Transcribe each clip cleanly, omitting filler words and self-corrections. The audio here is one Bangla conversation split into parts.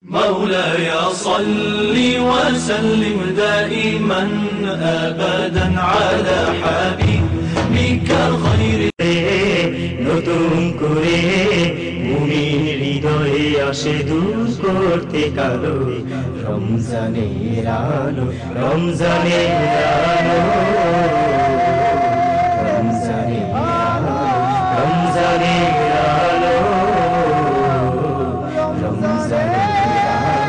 مولاي صل وسلم دائما أبدا على حبيبك خير নতুন করে মুমিন হৃদয়ে আসে দূর করতে কালো রমজানের আলো রমজানের আলো রমজানের আলো রমজানের আলো রমজানের আলো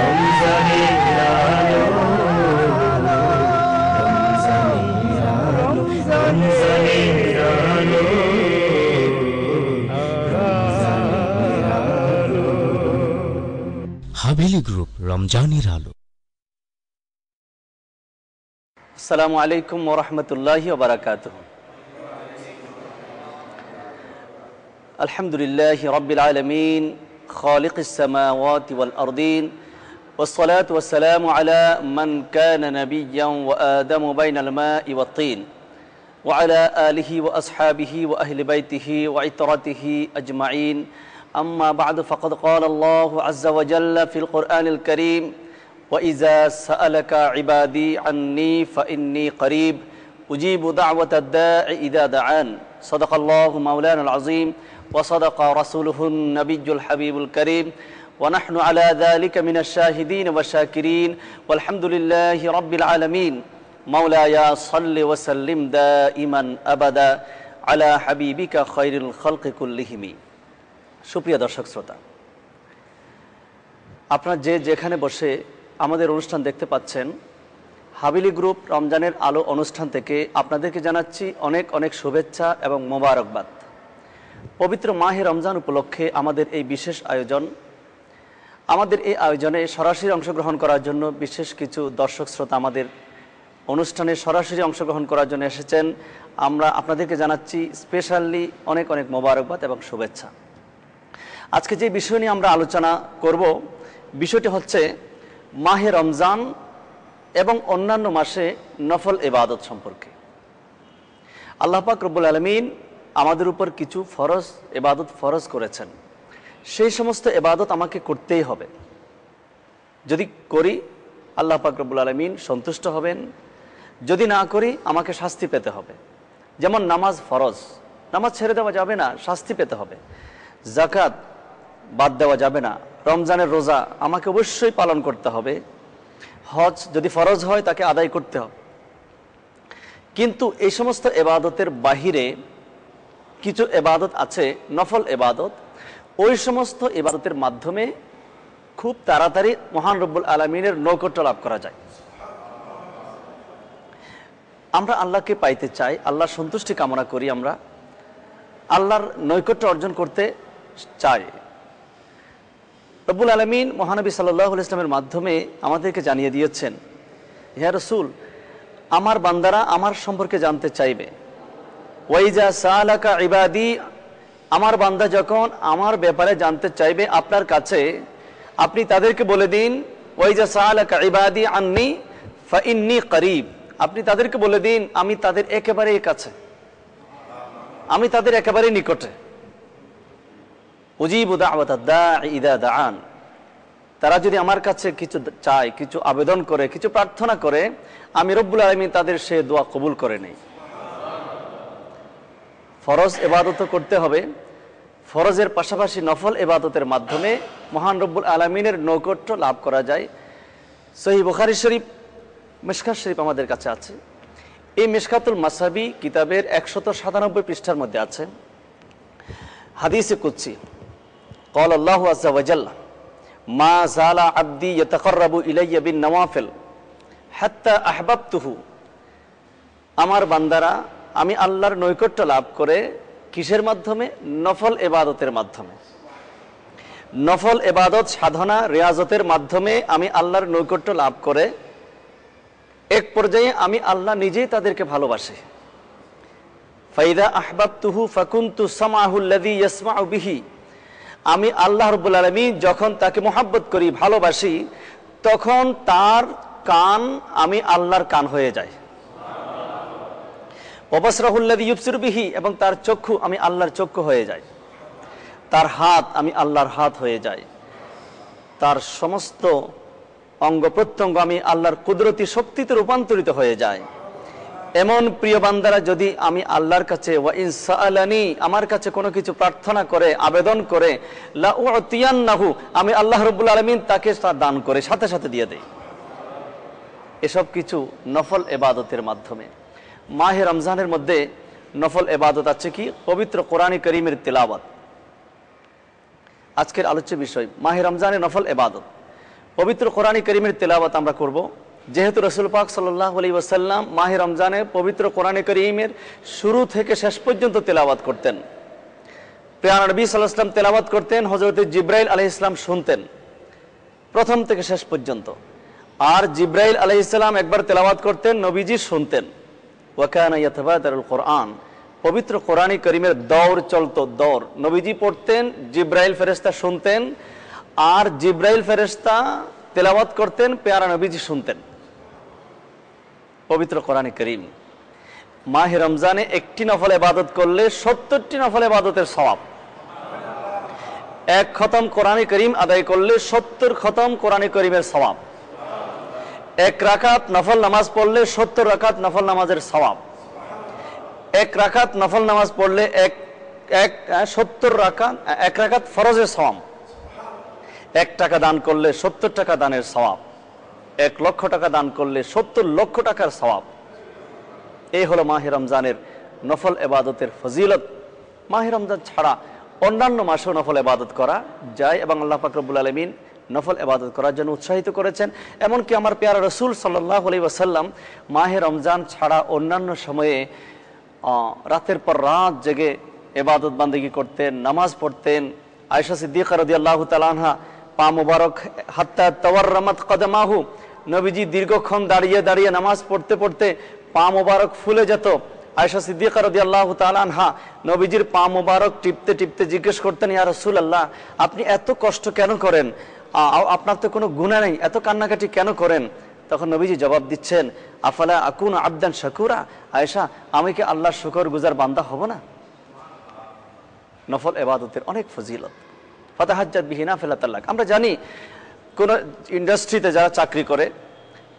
রমজানের আলো রমজানের আলো হাভেলি গ্রুপ রমজানের আলো। আসসালামু আলাইকুম ওয়া রাহমাতুল্লাহি ওয়া বারাকাতুহু। আলহামদুলিল্লাহি রাব্বিল আলামিন খালিকিস সামাওয়াতি ওয়াল আরদিন والصلاة والسلام على من كان نبيا وآدم بين الماء والطين وعلى آله وأصحابه وأهل بيته وعترته أجمعين. أما بعد فقد قال الله عز وجل في القرآن الكريم وإذا سألك عبادي عني فإني قريب أجيب دعوة الداع إذا دعان. صدق الله مولانا العظيم وصدق رسوله النبي الحبيب الكريم ونحن على ذلك من الشاهدين والشاكرين والحمد لله رب العالمين. مولاي صل وسلم دائما أبدا على حبيبك خير الخلق كلهم. সুপ্রিয় দর্শক শ্রোতা, আপনারা যেখানে বসে আমাদের অনুষ্ঠান দেখতে পাচ্ছেন, হাভেলি গ্রুপ রমজানের আলো অনুষ্ঠান থেকে আপনাদেরকে জানাচ্ছি অনেক অনেক শুভেচ্ছা এবং মোবারকবাদ। পবিত্র মাহে রমজান উপলক্ষে আমাদের এই বিশেষ আয়োজন, আমাদের এই আয়োজনে সরাসরি অংশগ্রহণ করার জন্য বিশেষ কিছু দর্শক শ্রোতা আমাদের অনুষ্ঠানে সরাসরি অংশগ্রহণ করার জন্য এসেছেন। আমরা আপনাদেরকে জানাচ্ছি স্পেশালি অনেক অনেক মোবারকবাদ এবং শুভেচ্ছা। আজকে যে বিষয় নিয়ে আমরা আলোচনা করব, বিষয়টি হচ্ছে মাহে রমজান এবং অন্যান্য মাসে নফল ইবাদত সম্পর্কে। আল্লাহ পাক রব্বুল আলামিন আমাদের উপর কিছু ফরজ ইবাদত ফরজ করেছেন। সেই সমস্ত ইবাদত আমাকে করতেই হবে। যদি করি আল্লাহ পাক রব্বুল আলামিন সন্তুষ্ট হবেন, যদি না করি আমাকে শাস্তি পেতে হবে। যেমন নামাজ ফরজ, নামাজ ছেড়ে দেওয়া যাবে না, শাস্তি পেতে হবে। যাকাত বাদ দেওয়া যাবে না। রমজানের রোজা আমাকে অবশ্যই পালন করতে হবে। হজ যদি ফরজ হয় তাকে আদায় করতে হবে। কিন্তু এই সমস্ত ইবাদতের বাহিরে কিছু ইবাদত আছে নফল ইবাদত, ওই সমস্ত ইবাদতের মাধ্যমে খুব তাড়াতাড়ি মহান রব্বুল আলামিনের নৈকট্য লাভ করা যায়। আমরা আল্লাহকে পাইতে চাই, আল্লাহর সন্তুষ্টি কামনা করি, আমরা আল্লাহর নৈকট্য অর্জন করতে চাই। রব্বুল আলামিন মহানবী সাল্লাল্লাহু আলাইহি ওয়াসাল্লামের মাধ্যমে আমাদেরকে জানিয়ে দিয়েছেন, হে রাসূল, আমার বান্দারা আমার সম্পর্কে জানতে চাইবে। ওয়াইজা সালাকা ইবাদি, আমার বান্দা যখন আমার ব্যাপারে জানতে চাইবে আপনার কাছে, আপনি তাদেরকে বলে দিন, ওয়াইজা সালাকা ইবাদি আন্নি ফাইন্নী করিব, আপনি তাদেরকে বলে দিন আমি তাদের একেবারেই কাছে, আমি তাদের একেবারে নিকটে। উজিবু দাওয়াতাদ দাঈ ইযা দাআন, তারা যদি আমার কাছে কিছু চায়, কিছু আবেদন করে, কিছু প্রার্থনা করে, আমি রব্বুল আলামিন তাদের সে দোয়া কবুল করে নেই। ফরজ ইবাদত করতে হবে, ফরজের পাশাপাশি নফল ইবাদতের মাধ্যমে মহান রব্বুল আলামিনের নৈকট্য লাভ করা যায়। সহিহ বুখারী শরীফ, মিশকাত শরীফ আমাদের কাছে আছে। এই মিশকাতুল মাসাবি কিতাবের 197 পৃষ্ঠার মধ্যে আছে হাদিসে কুদসি, قال الله عز وجل ما زال عبدي يتقرب الي بالنوافل حتى احببته, আমার বান্দারা আমি আল্লাহর নৈকট্য লাভ করে কিসের মাধ্যমে? নফল ইবাদতের মাধ্যমে। নফল ইবাদত সাধনা রিয়াজতের মাধ্যমে আমি আল্লাহর নৈকট্য লাভ করে এক পর্যায়ে আমি আল্লাহ নিজেই তাদেরকে ভালোবাসি। ফাইদা আহবাবতুহু ফাকুনতু সামাহু আল্লাযী ইয়াসমাউ বিহি, আমি আল্লাহ রাব্বুল আলামিন যখন তাকে মোহাব্বত করি, ভালোবাসি, তখন তার কান আমি আল্লাহর কান হয়ে যায়। ওয়াবসরাহু আল্লাযী ইউবসিরু বিহি, এবং তার চক্ষু আমি আল্লাহর চক্ষু হয়ে যায়। তার হাত আমি আল্লাহর হাত হয়ে যায়। তার সমস্ত অঙ্গ প্রত্যঙ্গ আমি আল্লাহর কুদরতি শক্তিতে রূপান্তরিত হয়ে যায়। এমন প্রিয় বান্দারা যদি আমি আল্লাহর কাছে ওয়া ইন সাআলানি আমার কাছে কোনো কিছু প্রার্থনা করে, আবেদন করে, লা উতিয়ান্নাহু আমি আল্লাহ রাব্বুল আলামিন তাকে তা দান করে সাথে সাথে দিয়ে দেই। এসব কিছু নফল ইবাদতের মাধ্যমে। মাহে রমজানের মধ্যে নফল ইবাদত আছে কি? পবিত্র কোরআনে কারীমের তিলাওয়াত। আজকের আলোচ্য বিষয় মাহে রমজানের নফল ইবাদত। পবিত্র কোরআনে কারীমের তিলাওয়াত আমরা করব। যেহেতু রাসূল পাক সাল্লাল্লাহু আলাইহি ওয়াসাল্লাম মাহে রমজানে পবিত্র কোরআনে কারীমের শুরু থেকে শেষ পর্যন্ত তিলাওয়াত করতেন। প্রিয় নবী সাল্লাল্লাহু আলাইহি ওয়াসাল্লাম তিলাওয়াত করতেন, হযরত জিবরাইল আলাইহিস সালাম শুনতেন প্রথম থেকে শেষ পর্যন্ত। আর জিবরাইল আলাইহিস সালাম একবার তেলাওয়াত করতেন, নবীজি শুনতেন। ওয়া কানা ইয়াতাবাদারুল কোরআন পবিত্র কোরআনে কারীমের দৌড় চলতো, দৌড়। নবীজি পড়তেন, জিবরাইল ফেরেশতা শুনতেন, আর জিবরাইল ফেরেশতা তেলাওয়াত করতেন, প্যারা নবীজি শুনতেন পবিত্র কোরআনে কারীম। মাহে রমজানে একটি নফল ইবাদত করলে ৭০টি নফল ইবাদতের সওয়াব। এক খতম কোরআনে কারীম আদায় করলে ৭০ খতম কোরআনে কারীমের সওয়াব। এক রাকাত নফল নামাজ পড়লে ৭০ রাকাত নফল নামাজের সওয়াব। এক রাকাত নফল নামাজ পড়লে ৭০ রাকাত, এক রাকাত ফরজের সওয়াব। ১ টাকা দান করলে ৭০ টাকা দানের সওয়াব। ১ লক্ষ টাকা দান করলে ৭০ লক্ষ টাকার সওয়াব। এই হলো মাহে রমজানের নফল ইবাদতের ফজিলত। মাহে রমজান ছাড়া অন্যান্য মাসেও নফল ইবাদত করা যায় এবং আল্লাহ পাক রব্বুল আলামিন নফল ইবাদত করার জন্য উৎসাহিত করেছেন। এমনকি আমার প্যারা রাসূল সাল্লাল্লাহু আলাইহি ওয়াসাল্লাম মাহে রমজান ছাড়া অন্যান্য সময়ে রাতের পর রাত জেগে ইবাদত বান্দেগি করতেন, নামাজ পড়তেন। আয়েশা সিদ্দিকা রাদিয়াল্লাহু তাআলা আনহা পা মুবারক হাত্তা তাওয়াররামাত কদমাহু, নবীজি দীর্ঘক্ষণ দাঁড়িয়ে দাঁড়িয়ে নামাজ পড়তে পড়তে পা মুবারক ফুলে যেত। আয়েশা সিদ্দিকা রাদিয়াল্লাহু তাআলা আনহা নবীজির পা মুবারক টিপতে টিপতে জিজ্ঞেস করতেন, ইয়া রাসূলুল্লাহ আপনি এত কষ্ট কেন করেন? আপনার তো কোনো গুনাহ নেই, এত কান্নাকাটি কেন করেন? তখন নবীজি জবাব দিচ্ছেন, আফালা আকুনু আবদান শাকুরা, আয়েশা আমি কি আল্লাহর শুকরগুজার বান্দা হব না? নফল ইবাদতের অনেক ফজিলত। ফাতাহাজ্জাত বিহি নাফিলাতাল লাক। আমরা জানি কোন ইন্ডাস্ট্রিতে যারা চাকরি করে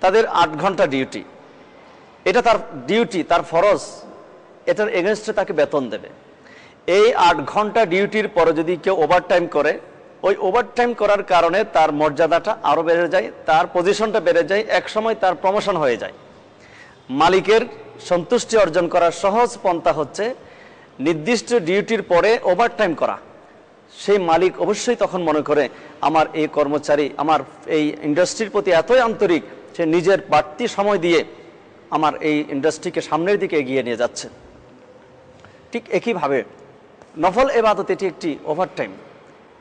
তাদের ৮ ঘন্টা ডিউটি, এটা তার ডিউটি, তার ফরজ, এটার এগেনস্টে তাকে বেতন দেবে। এই ৮ ঘন্টা ডিউটির পরে যদি কেউ ওভারটাইম করে, ওই ওভারটাইম করার কারণে তার মর্যাদাটা আরও বেড়ে যায়, তার পজিশনটা বেড়ে যায়, এক সময় তার প্রমোশন হয়ে যায়। মালিকের সন্তুষ্টি অর্জন করার সহজ পন্থা হচ্ছে নির্দিষ্ট ডিউটির পরে ওভারটাইম করা। সেই মালিক অবশ্যই তখন মনে করে আমার এই কর্মচারী আমার এই ইন্ডাস্ট্রির প্রতি এতই আন্তরিক, সে নিজের বাড়তি সময় দিয়ে আমার এই ইন্ডাস্ট্রিকে সামনের দিকে এগিয়ে নিয়ে যাচ্ছে। ঠিক একইভাবে নফল ইবাদত এটি একটি ওভারটাইম।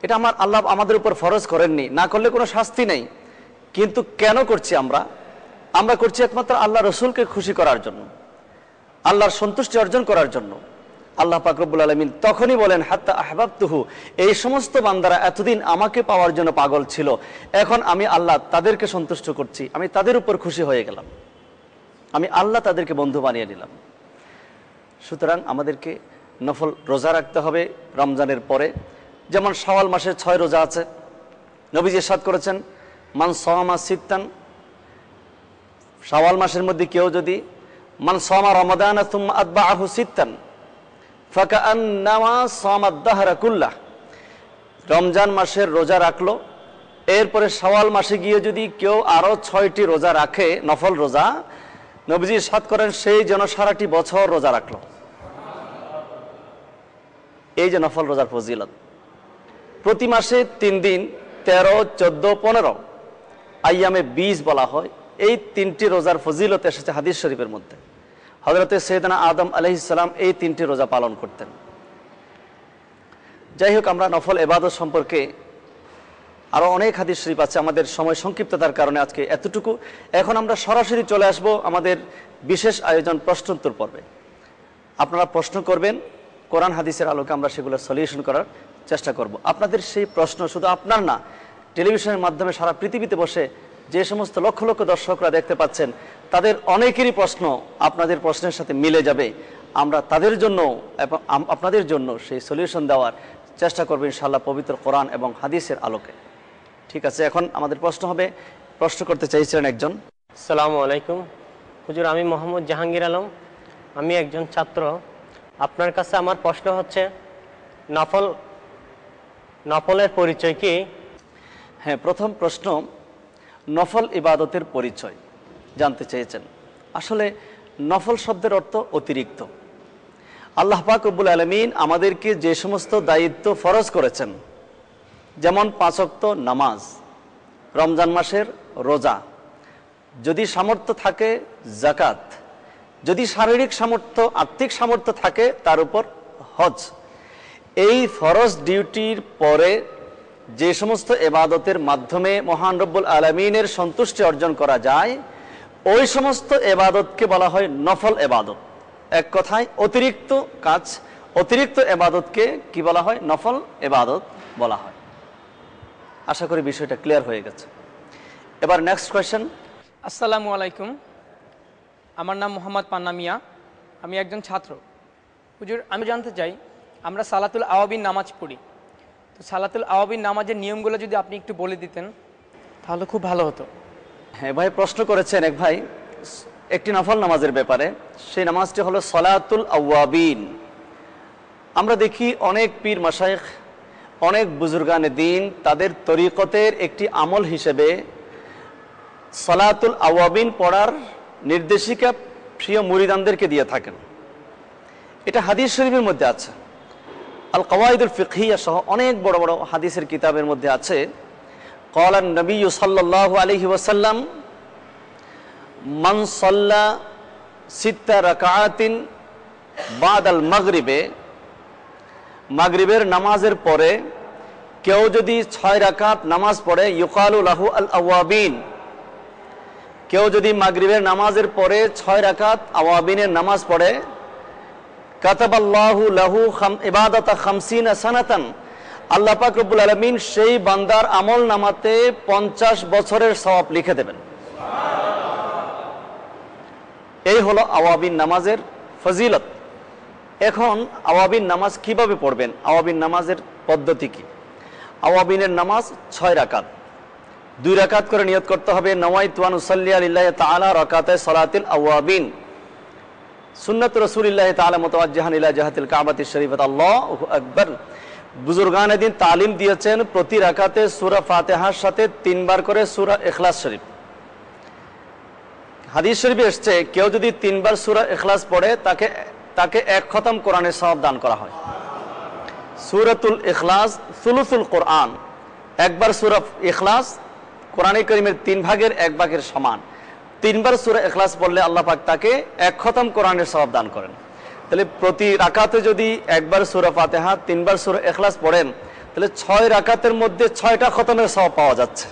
এটা আল্লাহ আমাদের উপর ফরজ করেননি, না করলে কোনো শাস্তি নেই। কিন্তু কেন করছি আমরা? আমরা করছি একমাত্র আল্লাহ রসুলকে খুশি করার জন্য, আল্লাহর সন্তুষ্টি অর্জন করার জন্য। আল্লাহ পাক রব্বুল আলামিন তখনই বলেন, হাত্তা আহবাবতুহু, এই সমস্ত বান্দারা এতদিন আমাকে পাওয়ার জন্য পাগল ছিল, এখন আমি আল্লাহ তাদেরকে সন্তুষ্ট করছি, আমি তাদের উপর খুশি হয়ে গেলাম, আমি আল্লাহ তাদেরকে বন্ধু বানিয়ে নিলাম। সুতরাং আমাদেরকে নফল রোজা রাখতে হবে রমজানের পরে। যেমন শাওয়াল মাসের 6 রোজা আছে। নবীজি ইরশাদ করেছেন, মান সাওমা সিত্তান, শাওয়াল মাসের মধ্যে কেউ যদি মান সাওমা রমাদান সুম্মা আতবাআহু সিত্তান ফাকাআন্নামা সাওমা আদ-দাহরা কুল্লাহ, রমজান মাসের রোজা রাখলো, এরপরে শাওয়াল মাসে গিয়ে যদি কেউ আরো 6টি রোজা রাখে নফল রোজা, নবীজি ইরশাদ করেন সেই যেন সারাটি বছর রোজা রাখলো। এই যে নফল রোজার ফজিলত, প্রতি মাসে 3 দিন 13, 14, 15 আইয়ামে 20 বলা হয়। এই 3টি রোজার ফজিলত এসেছে হাদিস শরীফের মধ্যে। হযরতে সাইয়েদনা আদম আলাইহিস সালাম এই 3টি রোজা পালন করতেন। যাই হোক, আমরা নফল ইবাদত সম্পর্কে আরো অনেক হাদিস শরীফ আছে, আমাদের সময় সংক্ষিপ্ততার কারণে আজকে এতটুকু। এখন আমরা সরাসরি চলে আসব আমাদের বিশেষ আয়োজন প্রশ্নোত্তর পর্বে। আপনারা প্রশ্ন করবেন, কোরআন হাদিসের আলোকে আমরা সেগুলো সলিউশন করার চেষ্টা করব। আপনাদের সেই প্রশ্ন শুধু আপনার না, টেলিভিশনের মাধ্যমে সারা পৃথিবীতে বসে যে সমস্ত লক্ষ লক্ষ দর্শকরা দেখতে পাচ্ছেন, তাদের অনেকেরই প্রশ্ন আপনাদের প্রশ্নের সাথে মিলে যাবে। আমরা তাদের জন্য এবং আপনাদের জন্য সেই সলিউশন দেওয়ার চেষ্টা করব ইনশাআল্লাহ পবিত্র কোরআন এবং হাদিসের আলোকে। ঠিক আছে, এখন আমাদের প্রশ্ন হবে, প্রশ্ন করতে চাইছিলেন একজন। আসসালামু আলাইকুম হুজুর, আমি মোহাম্মদ জাহাঙ্গীর আলম, আমি একজন ছাত্র। আপনার কাছে আমার প্রশ্ন হচ্ছে নফলের পরিচয় কি? হ্যাঁ, প্রথম প্রশ্ন, নফল ইবাদতের পরিচয় জানতে চেয়েছেন। আসলে নফল শব্দের অর্থ অতিরিক্ত। আল্লাহ পাক রব্বুল আলামিন আমাদেরকে যে সমস্ত দায়িত্ব ফরজ করেছেন, যেমন 5 ওয়াক্ত নামাজ, রমজান মাসের রোজা, যদি সামর্থ্য থাকে যাকাত, যদি শারীরিক সামর্থ্য আর্থিক সামর্থ্য থাকে তার উপর হজ, এই ফরজ ডিউটির পরে যে সমস্ত এবাদতের মাধ্যমে মহান রব্বুল আলামিনের সন্তুষ্টি অর্জন করা যায়, ওই সমস্ত এবাদতকে বলা হয় নফল এবাদত। এক কথায় অতিরিক্ত কাজ, অতিরিক্ত এবাদতকে কি বলা হয়? নফল এবাদত বলা হয়। আশা করি বিষয়টা ক্লিয়ার হয়ে গেছে। এবার নেক্সট কোয়েশ্চেন। আসসালামু আলাইকুম, আমার নাম মোহাম্মদ পান্না মিয়া, আমি একজন ছাত্র। হুজুর, আমি জানতে চাই, আমরা সালাতুল আওয়াবিন নামাজ পড়ি, তো সালাতুল আওয়াবিন নামাজের নিয়মগুলো যদি আপনি একটু বলে দিতেন তাহলে খুব ভালো হতো। হ্যাঁ ভাই, প্রশ্ন করেছেন এক ভাই একটি নফল নামাজের ব্যাপারে। সেই নামাজটি হলো সালাতুল আওয়াবিন। আমরা দেখি অনেক পীর মাশায়েখ, অনেক বুজুর্গানে দিন তাদের তরিকতের একটি আমল হিসেবে সালাতুল আওয়াবিন পড়ার নির্দেশিকা প্রিয় মুরিদানদেরকে দিয়ে থাকেন। এটা হাদিস শরীফের মধ্যে আছে, আল কওয়াইদুল ফিকহিয়া সহ অনেক বড় বড় হাদিসের কিতাবের মধ্যে আছে। ক্বালান নবী সাল্লাল্লাহু আলাইহি ওয়াসাল্লাম মান সাল্লা সিত্তা রাকাআতিন বাদাল মাগরিবে, মাগরিবের নামাজের পরে কেউ যদি 6 রাকাত নামাজ পড়ে, ইউকালু লাহু আল আওয়াবিন, কেউ যদি মাগরিবের নামাজের পরে 6 রাকাত আওয়াবিনের নামাজ পড়ে, কাতাবাল্লাহু লাহু ইবাদাতা 50 সানাতান, আল্লাহ পাক রব্বুল আলামিন সেই বান্দার আমল নামাতে 50 বছরের সওয়াব লিখে দেবেন। এই হলো আওয়াবিন নামাজের ফজিলত। এখন আওয়াবিন নামাজ কিভাবে পড়বেন, আওয়াবিন নামাজের পদ্ধতি কি? আওয়াবিনের নামাজ 6 রাকাত, 2 রাকাত করে নিয়ত করতে হবে, নওয়াইতু আন উসাল্লি লিল্লাহি তাআলা রাকাতায় সালাতিল আওয়াবিন, সুন্নাত রাসূলিল্লাহি তাআলা মুতাওয়াজ্জিহান ইলা জিহাতিল কাবাতিশ শরীফাত, আল্লাহু আকবার। বুজুর্গানে দিন তালিম দিয়েছেন প্রতি রাকাতে সূরা ফাতিহার সাথে 3 বার করে সূরা ইখলাস শরীফ। হাদিস শরীফে এসেছে কেউ যদি 3 বার সূরা ইখলাস পড়ে তাকে 1 খতম কোরআনের সওয়াব দান করা হয়। সূরাতুল ইখলাস সুলুসুল কোরআন, একবার সূরা ইখলাস কোরআনে কারীমের 3 ভাগের 1 ভাগের সমান। 3 বার সূরা ইখলাস পড়লে আল্লাহ পাক তাকে 1 খতম কোরআনের সওয়াব দান করেন। তাহলে প্রতি রাকাতে যদি 1 বার সূরা ফাতিহা, 3 বার সূরা ইখলাস পড়েন, তাহলে 6 রাকাতের মধ্যে 6টা খতমের সওয়াব পাওয়া যাচ্ছে।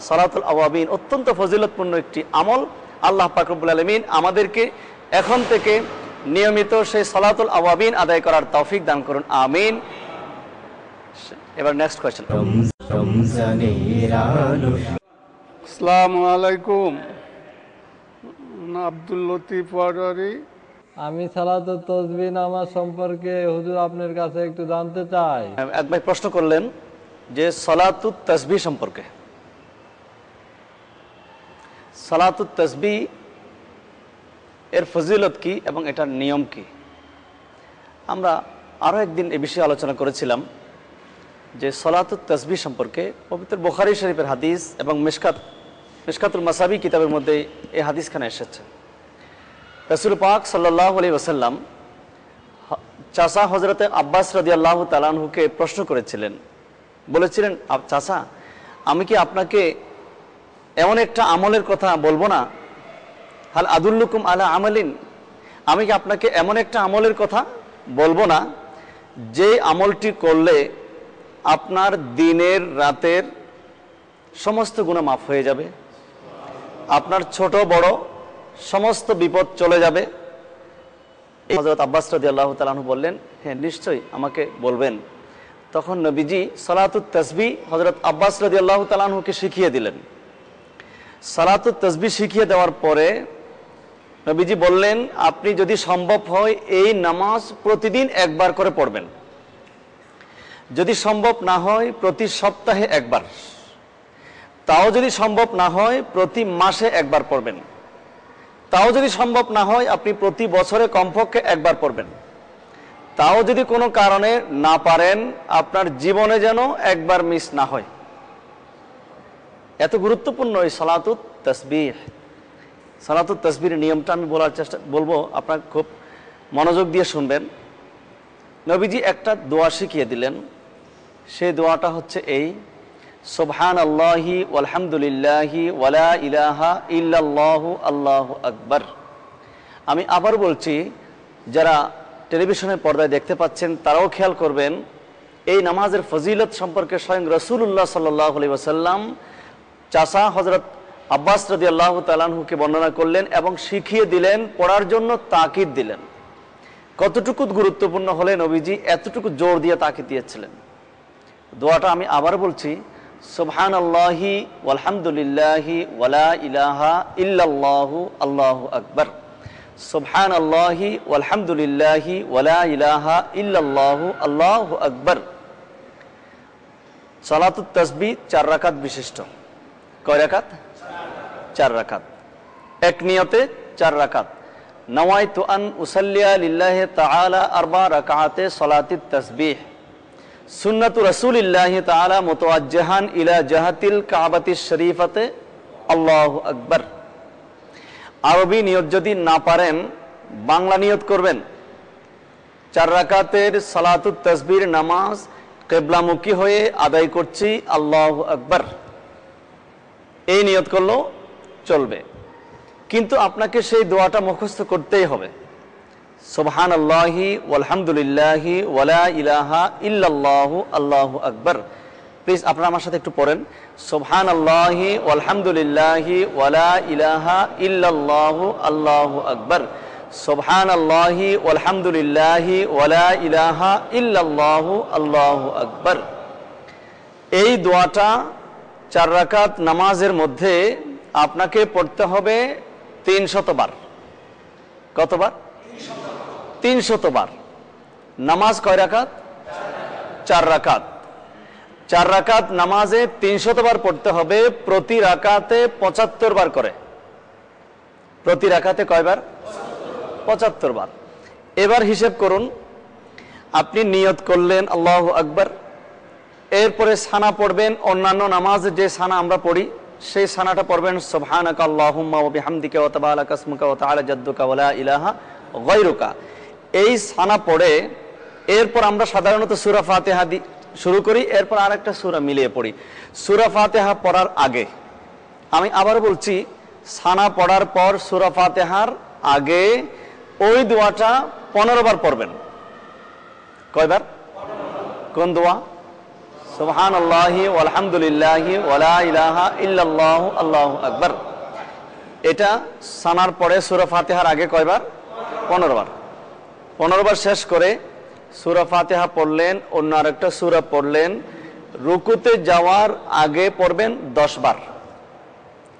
সালাতুল আওয়াবিন অত্যন্ত ফজিলতপূর্ণ একটি আমল। আল্লাহ পাক রব্বুল আলামিন আমাদেরকে এখন থেকে নিয়মিত সেই সালাতুল আওয়াবিন আদায় করার তৌফিক দান করুন, আমিন। এবার নেক্সট কোয়েশ্চেন। রমজানের আলো। আসসালামু আলাইকুম, আব্দুল লতিফ ওয়ারি। আমি সালাতুত তাসবিহ নামাজ সম্পর্কে হুজুর আপনার কাছে একটু জানতে চাই। এক ভাই প্রশ্ন করলেন যে সালাতুত তাসবিহ সম্পর্কে। সালাতুত তাসবিহ এর ফজিলত কি এবং এটার নিয়ম কি? আমরা আরও একদিন এ বিষয়ে আলোচনা করেছিলাম যে সালাতুত তাসবিহ সম্পর্কে পবিত্র বুখারী শরীফের হাদিস এবং মিশকাতুল মাসাবি কিতাবের মধ্যে এই হাদিসখানে এসেছে। রাসূল পাক সাল্লাল্লাহু আলাইহি ওয়াসাল্লাম চাচা হযরতে আব্বাস রাদিয়াল্লাহু তাআলা আনহুকে প্রশ্ন করেছিলেন, বলেছিলেন, চাচা আমি কি আপনাকে এমন একটা আমলের কথা বলবো না? হাল আদুল্লুকুম আলা আমালিন, আমি কি আপনাকে এমন একটা আমলের কথা বলবো না যে আমলটি করলে আপনার দিনের রাতের সমস্ত গুনাহ মাফ হয়ে যাবে, আপনার ছোট বড় সমস্ত বিপদ চলে যাবে? হযরত আব্বাস রাদিয়াল্লাহু তাআলা আনহু বললেন, হ্যাঁ নিশ্চয়ই আমাকে বলবেন। তখন নবীজি সালাতুত তাসবিহ হযরত আব্বাস রাদিয়াল্লাহু তাআলা আনহুকে শিখিয়ে দিলেন। সালাতুত তাসবিহ শিখিয়ে দেওয়ার পরে নবীজি বললেন, আপনি যদি সম্ভব হয় এই নামাজ প্রতিদিন 1 বার করে পড়বেন, যদি সম্ভব না হয় প্রতি সপ্তাহে 1 বার। তাও যদি সম্ভব না হয় প্রতি মাসে একবার পড়বেন। তাও যদি সম্ভব না হয় আপনি প্রতি বছরে কমপক্ষে একবার পড়বেন। তাও যদি কোনো কারণে না পারেন আপনার জীবনে যেন একবার মিস না হয়। এত গুরুত্বপূর্ণ এই সালাতুত তাসবিহ। সালাতুত তাসবিহের নিয়মটা আমি বলবো, আপনারা খুব মনোযোগ দিয়ে শুনবেন। নবীজি একটা দোয়া শিখিয়ে দিলেন, সেই দোয়াটা হচ্ছে এই, সুবহানাল্লাহি ওয়ালহামদুলিল্লাহি ওয়ালা ইলাহা ইল্লাল্লাহু আল্লাহু আকবার। আমি আবার বলছি, যারা টেলিভিশনের পর্দায় দেখতে পাচ্ছেন তারাও খেয়াল করবেন। এই নামাজের ফজিলত সম্পর্কে স্বয়ং রাসূলুল্লাহ সাল্লাল্লাহু আলাইহি ওয়াসাল্লাম চাচা হযরত আব্বাস রাদিয়াল্লাহু তাআলা আনহুকে বর্ণনা করলেন এবং শিখিয়ে দিলেন, পড়ার জন্য তাকিদ দিলেন। কতটুকু গুরুত্বপূর্ণ হলে নবীজি এতটুকু জোর দিয়ে তাকিদ দিয়েছিলেন। দোয়াটা আমি আবার বলছি, সুবহানাল্লাহি ওয়ালহামদুলিল্লাহি ওয়ালা ইলাহা ইল্লাল্লাহু আল্লাহু আকবার। সুবহানাল্লাহি ওয়ালহামদুলিল্লাহি ওয়ালা ইলাহা ইল্লাল্লাহু আল্লাহু আকবার। সালাতুত তাসবিহ 4 রাকাত বিশিষ্ট। কয় রাকাত? 4 রাকাত। এক নিয়তে 4 রাকাত। নওয়াইতু আন উসাল্লিয়া লিল্লাহি তাআলা 4 রাকাতে সালাতুত তাসবিহ। সুন্নাতু রাসূলিল্লাহি তাআলা মুতাওয়াজ্জিহান ইলা জাহাতিল কাবাতিশ শরীফাতে আল্লাহু আকবার। আরবি নিয়ত যদি না পারেন বাংলা নিয়ত করবেন। 4 রাকাতের সালাতুত তাসবিহ নামাজ কিবলামুখী হয়ে আদায় করছি, আল্লাহু আকবার, এই নিয়ত করলেও চলবে। কিন্তু আপনাকে সেই দোয়াটা মুখস্থ করতেই হবে, সুবহানাল্লাহি ওয়ালহামদুলিল্লাহি ওয়ালা ইলাহা ইল্লাল্লাহু আল্লাহু আকবার। প্লিজ আপনারা আমার সাথে একটু পড়েন, সুবহানাল্লাহি ওয়ালহামদুলিল্লাহি ওয়ালা ইলাহা ইল্লাল্লাহু আল্লাহু আকবার। সুবহানাল্লাহি ওয়ালহামদুলিল্লাহি ওয়ালা ইলাহা ইল্লাল্লাহু আল্লাহু আকবার। এই দোয়াটা 4 রাকাত নামাজের মধ্যে আপনাকে পড়তে হবে 300 বার। কতবার? 300 বার। নামাজ কয় রাকাত? 4 রাকাত। 4 রাকাত নামাজে 300 বার পড়তে হবে, প্রতি রাকাতে 75 বার করে। প্রতি রাকাতে কয়বার? 75 বার। এবার হিসেব করুন, আপনি নিয়ত করলেন আল্লাহু আকবার, এরপরে সানা পড়বেন। অন্যান্য নামাজে যে সানা আমরা পড়ি সেই সানাটা পড়বেন, সুবহানাকা আল্লাহুম্মা ওয়া বিহামদিকা ওয়া তাবারাকা ইসমুকা ওয়া তাআলা জাদ্দুকা ওয়া লা ইলাহা গায়রুকা। এই সানা পড়ে এরপর আমরা সাধারণত সূরা ফাতিহা শুরু করি, এরপর আরেকটা সূরা মিলিয়ে পড়ি। সূরা ফাতিহা পড়ার আগে, আমি আবার বলছি, সানা পড়ার পর সূরা ফাতিহার আগে ওই দোয়াটা 15 বার পড়বেন। কয়বার? কোন দোয়া? সুবহানাল্লাহি ওয়ালহামদুলিল্লাহি ওয়ালা ইলাহা ইল্লাল্লাহু আল্লাহু আকবার। এটা সানার পরে সূরা ফাতিহার আগে কয়বার? 15 বার। 15 বার শেষ করে সূরা ফাতিহা পড়লেন, অন্য আরেকটা সূরা পড়লেন, রুকুতে যাওয়ার আগে পড়বেন 10 বার।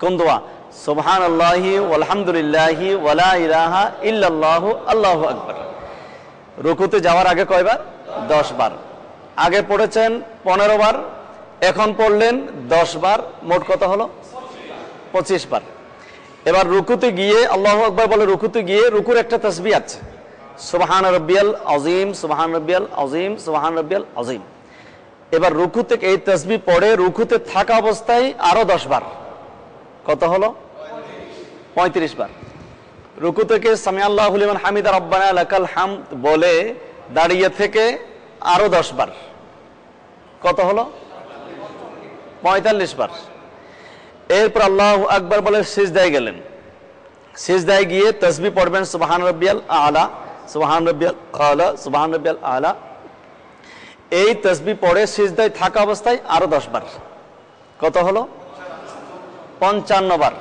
কোন দোয়া? সুবহানাল্লাহি ওয়ালহামদুলিল্লাহি ওয়ালা ইলাহা ইল্লাল্লাহু আল্লাহু আকবার। রুকুতে যাওয়ার আগে কয়বার? 10 বার। আগে পড়েছেন 15 বার, এখন পড়লেন 10 বার, মোট কত হলো? 25 বার। এবার রুকুতে গিয়ে আল্লাহু আকবার বলে, রুকুতে গিয়ে রুকুর একটা তাসবিহ আছে, সুবহান রাব্বিয়াল আযীম, সুবহান রাব্বিয়াল আযীম, সুবহান রাব্বিয়াল আযীম। এবার রুকুতে এই তাসবিহ পড়ে রুকুতে থাকা অবস্থায় আরো 10 বার। কত হলো? 35 বার। রুকু থেকে সামি আল্লাহু লিমান হামিদা রব্বানা লাকাল হামদ বলে দাঁড়িয়ে থেকে আরো 10 বার। কত হলো? 45 বার। এরপর আল্লাহু আকবার বলে সিজদায় গেলেন, সিজদায় গিয়ে তাসবিহ পড়বেন, সুবহান রাব্বিয়াল আলা, সুবহান রাব্বিয়াল আলা, সুবহান রাব্বিয়াল আলা। এই তাসবিহ পড়ে সিজদায় থাকা অবস্থায় আরো 10 বার। কত হলো? 55 বার।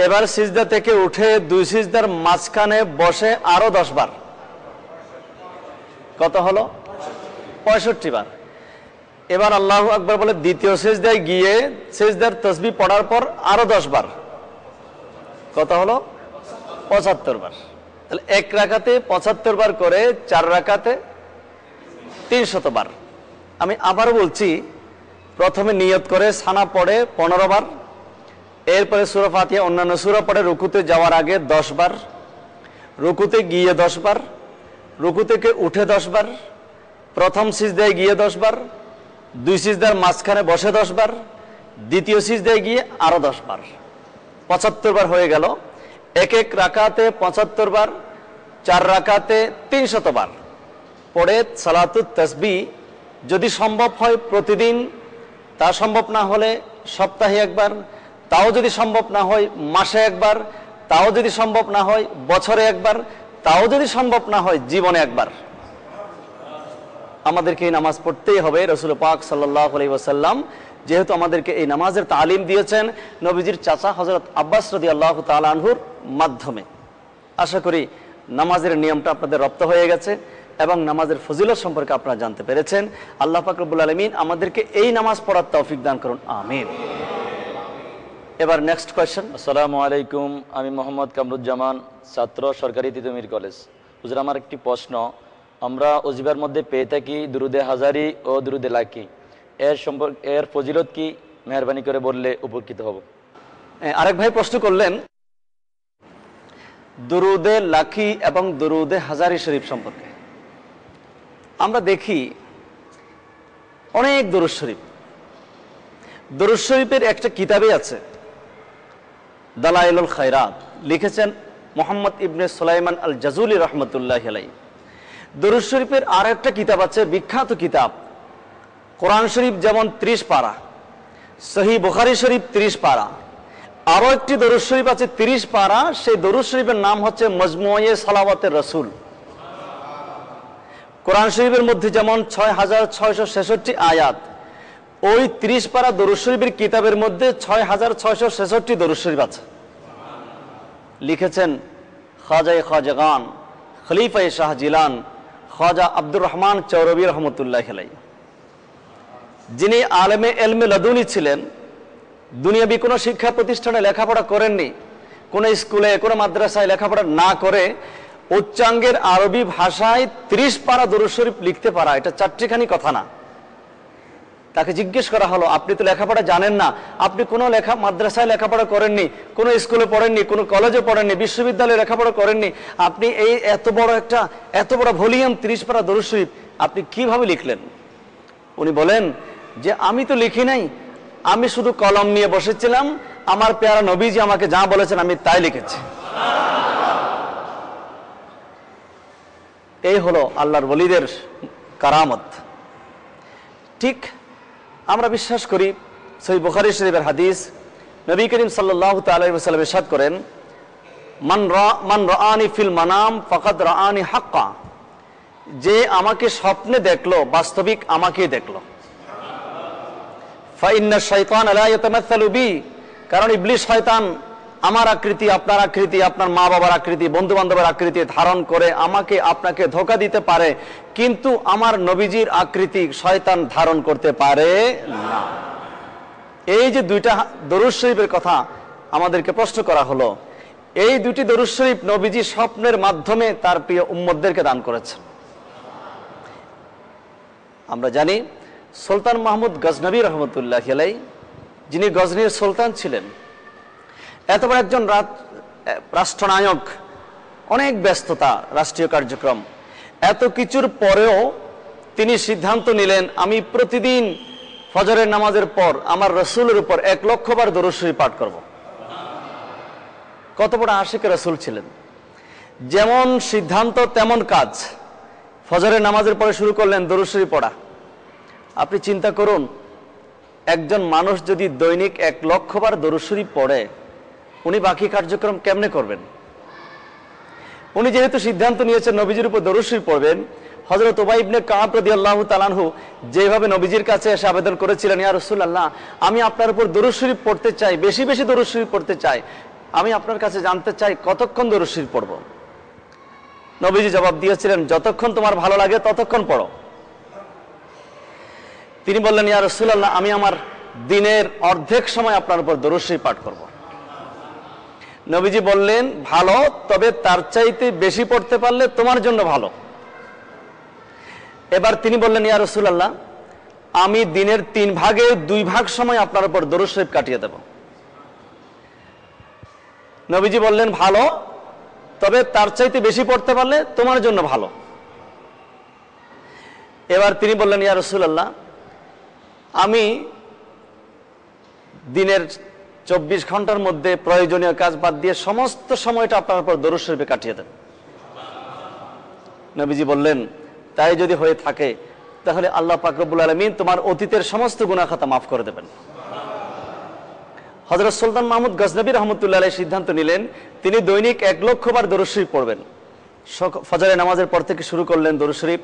এবার সিজদা থেকে উঠে 2 সিজদার মাঝখানে বসে আরো 10 বার। কত হলো? 65 বার। এবার আল্লাহু আকবার বলে দ্বিতীয় সিজদায় গিয়ে সিজদার তাসবিহ পড়ার পর আরো 10 বার। কত হলো? 75 বার। তাহলে এক রাকাতে 75 বার করে 4 রাকাতে 300 বার। আমি আবার বলছি, প্রথমে নিয়ত করে সানা পড়ে 15 বার, এরপরে সূরা ফাতিহা অন্যান্য সূরা পড়ে রুকুতে যাওয়ার আগে 10 বার, রুকুতে গিয়ে 10 বার, রুকু থেকে উঠে 10 বার, প্রথম সিজদায় গিয়ে 10 বার, 2 সিজদার মাঝখানে বসে 10 বার, দ্বিতীয় সিজদায় গিয়ে আরো 10 বার, 75 বার হয়ে গেল। এক এক রাকাতে 75 বার, 4 রাকাতে 300 বার পড়ে সালাতুত তাসবিহ যদি সম্ভব হয় প্রতিদিন, তা সম্ভব না হলে সপ্তাহে একবার, তাও যদি সম্ভব না হয় মাসে একবার, তাও যদি সম্ভব না হয় বছরে একবার, তাও যদি সম্ভব না হয় জীবনে একবার আমাদেরকে এই নামাজ পড়তেই হবে। রাসূল পাক সাল্লাল্লাহু আলাইহি ওয়াসাল্লাম যেহেতু আমাদেরকে এই নামাজের তালিম দিয়েছেন নবীজির চাচা হযরত আব্বাস রাদিয়াল্লাহু তাআলা আনহুর মাধ্যমে। আশা করি নামাজের নিয়মটা আপনাদের রপ্ত হয়ে গেছে এবং নামাজের ফজিলত সম্পর্কে আপনারা জানতে পেরেছেন। আল্লাহ পাক রব্বুল আলামিন আমাদেরকে এই নামাজ পড়ার তৌফিক দান করুন, আমিন। এবার নেক্সট কোয়েশ্চেন। আসসালামু আলাইকুম, আমি মোহাম্মদ কামরুজ্জামান, ছাত্র, সরকারি তিতুমির কলেজ। হুজুর, আমার একটি প্রশ্ন। আমরা ওজিবার মধ্যে পেয়ে থাকি দুরুদে হাজারি ও দুরুদে লাকি, এর ফজিলত কি? মেহরবানি করে বললে উপকৃত হব। আরেক ভাই প্রশ্ন করলেন দুরুদে লাকি এবং দুরুদে হাজারি শরীফ সম্পর্কে। আমরা দেখি অনেক দুরূদ শরীফ, দুরূদ শরীফের একটা কিতাবে আছে দালাইলুল খায়রাত, লিখেছেন মুহাম্মদ ইবনে সুলাইমান আল জাজুলি রহমতুল্লাহি আলাইহি। দুরূদ শরীফের আর একটা কিতাব আছে, বিখ্যাত কিতাব। কোরআন শরীফ যেমন 30 পারা, সহিহ বুখারী শরীফ 30 পারা, আরো একটি দরুদ শরীফ আছে 30 পারা। সেই দরুদ শরীফের নাম হচ্ছে মজমুয়ে সালাওয়াতের রাসূল। কোরআন শরীফের মধ্যে যেমন 6666 আয়াত, ওই 30 পারা দরুদ শরীফের কিতাবের মধ্যে 6666 দরুদ শরীফ আছে। লিখেছেন খাজায়ে খাজাগান, খলিফায়ে শাহ জিলান, খাজা আব্দুর রহমান চৌরবী রহমতুল্লাহি আলাইহি, যিনি আলেমে এলমে লাদুনি ছিলেন। দুনিয়াবি কোনো শিক্ষা প্রতিষ্ঠানে লেখাপড়া করেননি, কোনো স্কুলে কোনো মাদ্রাসায় লেখাপড়া না করে উচ্চাঙ্গের আরবি ভাষায় 30 পারা দরুদ শরীফ লিখতে পারা, এটা চারটিখানি কথা না। তাকে জিজ্ঞেস করা হলো, আপনি তো লেখাপড়া জানেন না, আপনি কোনো মাদ্রাসায় লেখাপড়া করেননি, কোনো স্কুলে পড়েননি, কোনো কলেজে পড়েননি, বিশ্ববিদ্যালয়ে লেখাপড়া করেননি, আপনি এই এত বড় ভলিউম 30 পারা দরুদ শরীফ আপনি কিভাবে লিখলেন? উনি বলেন যে আমি তো লিখি নাই, আমি শুধু কলম নিয়ে বসেছিলাম, আমার পেয়ারা নবীজি আমাকে যা বলেছেন আমি তাই লিখেছি। এই হলো আল্লাহর ওলিদের কারামত। ঠিক আমরা বিশ্বাস করি সহিহ বুখারী শরীফের হাদিস, নবী করিম সাল্লাল্লাহু তাআলা আলাইহি ওয়াসাল্লাম ইরশাদ করেন, মান রাআনি ফিল মানাম ফাকাদ রাআনি হাক্কা, যে আমাকে স্বপ্নে দেখলো বাস্তবিক আমাকেই দেখলো। ফাইন্না শাইতান লা ইয়াতামাসসালু বি, কারণ ইবলিস শয়তান আমার আকৃতি, আপনার আকৃতি, আপনার মা বাবার আকৃতি, বন্ধু বান্ধবের আকৃতি ধারণ করে আমাকে আপনাকে ধোঁকা দিতে পারে, কিন্তু আমার নবীজির আকৃতি শয়তান ধারণ করতে পারে না। এই যে দুইটা দরুদ শরীফের কথা আমাদেরকে প্রশ্ন করা হলো, এই দুটি দরুদ শরীফ নবীজি স্বপ্নের মাধ্যমে তার প্রিয় উম্মতদেরকে দান করেছেন। আমরা জানি সুলতান মাহমুদ গজনবী রহমতুল্লাহি আলাইহি, যিনি গজনির সুলতান ছিলেন, এত বড় একজন রাষ্ট্রনায়ক, অনেক ব্যস্ততা, রাষ্ট্রীয় কার্যক্রম, এত কিছুর পরেও তিনি সিদ্ধান্ত নিলেন আমি প্রতিদিন ফজরের নামাজের পর আমার রসুলের উপর 1 লক্ষ বার দরুদ শরীফ পাঠ করব। কত বড় আশিক রসুল ছিলেন! যেমন সিদ্ধান্ত তেমন কাজ। ফজরের নামাজের পরে শুরু করলেন দরুদ শরীফ পড়া। আপনি চিন্তা করুন, একজন মানুষ যদি দৈনিক 1 লক্ষ বার দরুদ শরীফ পড়ে, উনি বাকি কার্যক্রম কেমনে করবেন? উনি যেহেতু সিদ্ধান্ত নিয়েছেন নবীজির উপর দরুদ শরীফ পড়বেন, হযরত উবাই ইবনে কাব রাদিয়াল্লাহু তাআলা আনহু যেভাবে নবীজির কাছে এসে আবেদন করেছিলেন, ইয়া রাসূলুল্লাহ, আমি আপনার উপর দরুদ শরীফ পড়তে চাই, বেশি বেশি দরুদ শরীফ পড়তে চাই, আমি আপনার কাছে জানতে চাই কতক্ষণ দরুদ শরীফ পড়ব? নবীজি জবাব দিয়েছিলেন, যতক্ষণ তোমার ভালো লাগে ততক্ষণ পড়ো। তিনি বললেন, ইয়া রাসূলুল্লাহ, আমি আমার দিনের অর্ধেক সময় আপনার উপর দরুদ শরীফ পাঠ করব। নবীজি বললেন, ভালো, তবে তার চাইতে বেশি পড়তে পারলে তোমার জন্য ভালো। এবার তিনি বললেন, ইয়া রাসূলুল্লাহ, আমি দিনের 3 ভাগের 2 ভাগ সময় আপনার উপর দরুদ শরীফ কাটিয়ে দেব। নবীজি বললেন, ভালো, তবে তার চাইতে বেশি পড়তে পারলে তোমার জন্য ভালো। এবার তিনি বললেন, ইয়া রাসূলুল্লাহ, আমি দিনের 24 ঘন্টার মধ্যে প্রয়োজনীয় কাজ বাদ দিয়ে সমস্ত সময়টা আপনার উপর দরুদ শরীফে কাটিয়ে দেন। নবীজি বললেন, তাই যদি হয়ে থাকে তাহলে আল্লাহ পাক রব্বুল আলামিন তোমার অতীতের সমস্ত গুনাহ খাতা মাফ করে দেবেন। হযরত সুলতান মাহমুদ গজনবী রহমতুল্লাহ আলাইহি সিদ্ধান্ত নিলেন, তিনি দৈনিক 1 লক্ষ বার দরুদ শরীফ পড়বেন। ফজরের নামাজের পর থেকে শুরু করলেন দরুদ শরীফ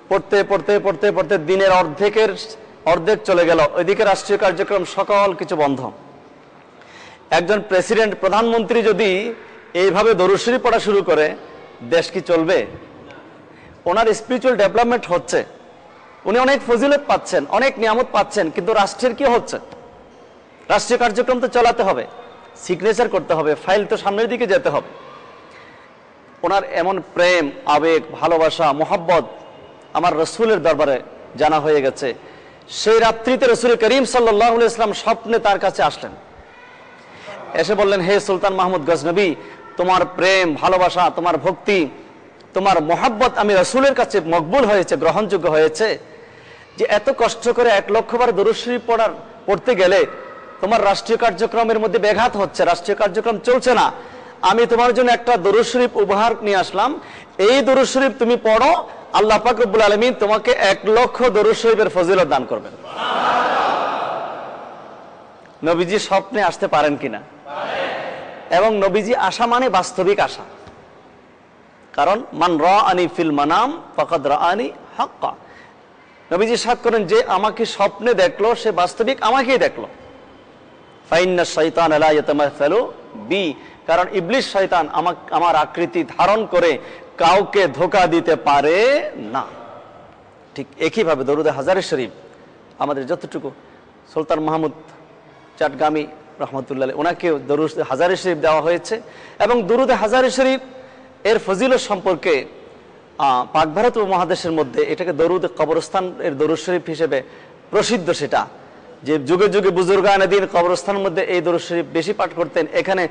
পড়তে পড়তে পড়তে পড়তে দিনের অর্ধেক চলে গেল। ওইদিকে রাষ্ট্রীয় কার্যক্রম সকল কিছু বন্ধ। একজন প্রেসিডেন্ট, প্রধানমন্ত্রী যদি এইভাবে দরুদ শরীফ পড়া শুরু করে, দেশ কি চলবে? ওনার স্পিরিচুয়াল ডেভেলপমেন্ট হচ্ছে, উনি অনেক ফজিলত পাচ্ছেন, অনেক নিয়ামত পাচ্ছেন, কিন্তু রাষ্ট্রের কি হচ্ছে? রাষ্ট্রীয় কার্যক্রম তো চালাতে হবে, সিগনেচার করতে হবে, ফাইল তো সামনের দিকে যেতে হবে। ওনার এমন প্রেম, আবেগ, ভালোবাসা, মোহাব্বত আমার রসুলের দরবারে জানা হয়ে গেছে। সেই রাত্রিতে রসুল করিম সাল্লাল্লাহু আলাইহি ওয়াসাল্লাম স্বপ্নে তার কাছে আসলেন, এসে বললেন, হে সুলতান মাহমুদ গজনবী, তোমার প্রেম, ভালোবাসা, তোমার ভক্তি, তোমার মোহাব্বত আমি রসুলের কাছে মকবুল হয়েছে, গ্রহণযোগ্য হয়েছে, যে এত কষ্ট করে 1 লক্ষ বার দরুদ শরীফ পড়তে গেলে তোমার রাষ্ট্রীয় কার্যক্রমের মধ্যে ব্যাঘাত হচ্ছে, রাষ্ট্রীয় কার্যক্রম চলছে না। আমি তোমার জন্য একটা দরুদ শরীফ উপহার নিয়ে আসলাম, এই দরুদ শরীফ তুমি পড়ো, আল্লাহ পাক রব্বুল আলামিন তোমাকে 1 লক্ষ দরুদ শরীফের ফজিলত দান করবেন। নবীজি স্বপ্নে আসতে পারেন কিনা? এবং নবীজি আশা মানে বাস্তবিক আশা, কারণ মান রাআনি ফিল মানাম ফাকাদ রাআনি হাক্কা। নবীজি সাদ করেন, যে আমাকে স্বপ্নে দেখলো সে বাস্তবিক আমাকেই দেখলো। ফাইন্না শাইতান লা ইয়াতামাসালু বি, কারণ ইবলিস শয়তান আমার আকৃতি ধারণ করে কাউকে ধোঁকা দিতে পারে না। ঠিক একইভাবে দরুদে হাজারে শরীফ আমাদের যতটুকু সুলতান মাহমুদ চাটগামি রহমতুল্লাহ ওনাকে দরুদ হাজারে শরীফ দেওয়া হয়েছে, এবং দরুদে হাজারে শরীফ এর ফজিলত সম্পর্কে পাক ভারত উপমহাদেশের মধ্যে এটাকে দরুদ কবরস্থান এর দরুদ শরীফ হিসেবে প্রসিদ্ধ। সেটা যে যুগে যুগে বুজুর্গানে দিন কবরস্থানের মধ্যে এই দরুদ শরীফ বেশি পাঠ করতেন। এখানে